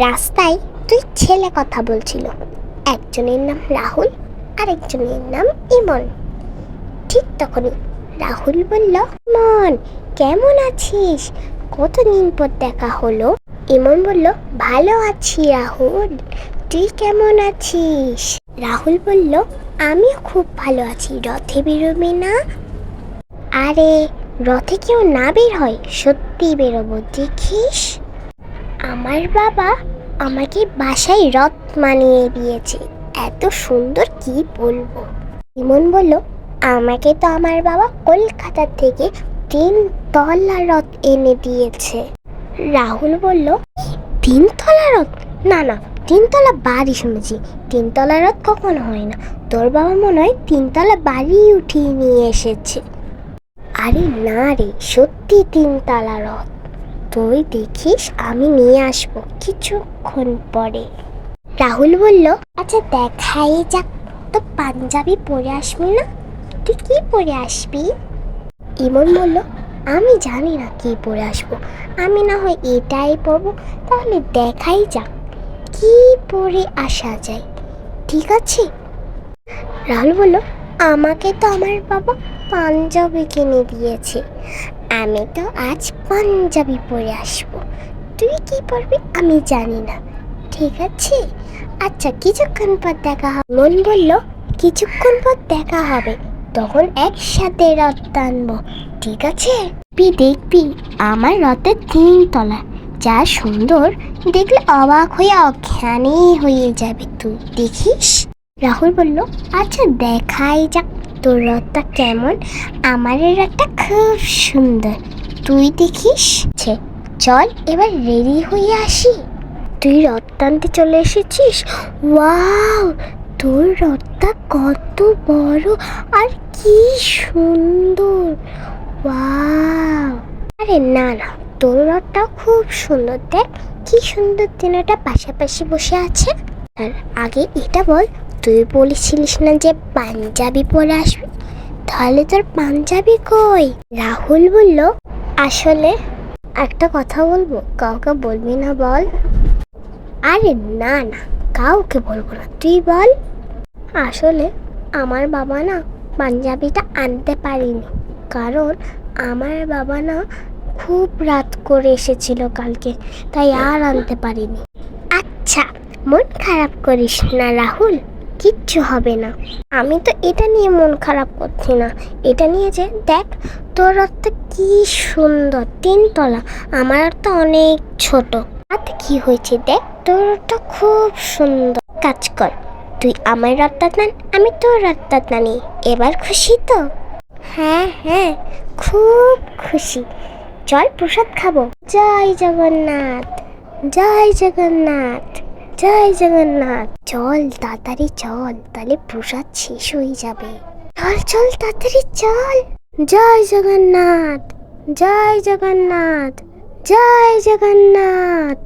রাস্তায় দুই ছেলে কথা বলছিল। একজনের নাম রাহুল আর একজনের নাম ইমন। ঠিক তখনই রাহুল বলল, ইমন কেমন আছিস, কতদিন পর দেখা হলো। ইমন বলল, ভালো আছি রাহুল, তুই কেমন আছিস? রাহুল বলল, আমিও খুব ভালো আছি। রথে বেরোবি না? আরে রথে কেউ না বের হয়, সত্যি বেরোবো, দেখিস। আমার বাবা আমাকে বাসায় রথ মানিয়ে দিয়েছে, এত সুন্দর কি বলবো। ইমন বলল, আমাকে তো আমার বাবা কলকাতা থেকে 3 তলা রথ এনে দিয়েছে। রাহুল বলল, 3 তলা রথ? না না, 3 তলা বাড়ি শুনেছি, 3 তলা রথ কখনো হয় না। তোর বাবা মনে হয় 3 তলা বাড়ি উঠিয়ে নিয়ে এসেছে। আরে না রে, সত্যি 3 তলা রথ। তুই দেখিস, আমি নিয়ে আসবো কিছুক্ষণ পরে। রাহুল বলল, আচ্ছা দেখাই যাক। তো পাঞ্জাবি পরে আসবি না? তুই কি পরে আসবি? ইমন বলল, আমি জানি না কি পরে আসবো, আমি না হয় এটাই পরবো। তাহলে দেখাই যাক কি পরে আসা যায়, ঠিক আছে? রাহুল বলল, আমাকে তো আমার বাবা পাঞ্জাবি কিনে দিয়েছে, আমি তো আজ পাঞ্জাবি পরে আসবো। তুই কি পরবি আমি জানি না, ঠিক আছে? আচ্ছা কিছুক্ষণ পর দেখা হবে। মন বলল, কিছুক্ষণ পর দেখা হবে, তখন একসাথে রথ টানবো, ঠিক আছে? তুই দেখবি আমার রথের 3 তলা, যা সুন্দর, দেখলে অবাক হয়ে অজ্ঞানই হয়ে যাবে, তুই দেখিস। রাহুল বলল, আচ্ছা দেখাই যাক তোর রথটা কেমন। আমার রথটা খুব সুন্দর, তুই দেখিস। চল এবার রেডি হয়ে আসি। তুই রথ টানতে চলে এসেছিস? ওয়াও, তোর রথটা কত বড় আর কি সুন্দর। ওয়াও, আরে না না, তোর রথটা খুব সুন্দর, দেখ কি সুন্দর তিনটা পাশাপাশি বসে আছে। আর আগে এটা বল, তুই বলেছিলিস না যে পাঞ্জাবি পরে আসবি, তাহলে তোর পাঞ্জাবি কই? রাহুল বলল, আসলে একটা কথা বলবো, কাউকে বলবি না বল। আরে না না, কাউকে বলবো না, তুই বল। আসলে আমার বাবা না পাঞ্জাবিটা আনতে পারিনি, কারণ আমার বাবা না খুব রাত করে এসেছিল কালকে, তাই আর আনতে পারিনি। আচ্ছা মন খারাপ করিস না রাহুল, কিচ্ছু হবে না। আমি তো এটা নিয়ে মন খারাপ করছি না, এটা নিয়ে যে দেখ তোর রথটা কি সুন্দর, 3 তলা, আমার রথটা অনেক ছোট। তাতে কি হয়েছে, দেখ তোর রথটা খুব সুন্দর। কাজ কর, তুই আমার রথটা টান, আমি তোর রথটা টানি, এবার খুশি তো? হ্যাঁ হ্যাঁ, খুব খুশি। চল প্রসাদ খাবো। জয় জগন্নাথ, জয় জগন্নাথ, জয় জগন্নাথ। চল তাড়াতাড়ি চল, তাহলে প্রসাদ শেষ হয়ে যাবে। চল চল তাড়াতাড়ি চল। জয় জগন্নাথ, জয় জগন্নাথ, জয় জগন্নাথ।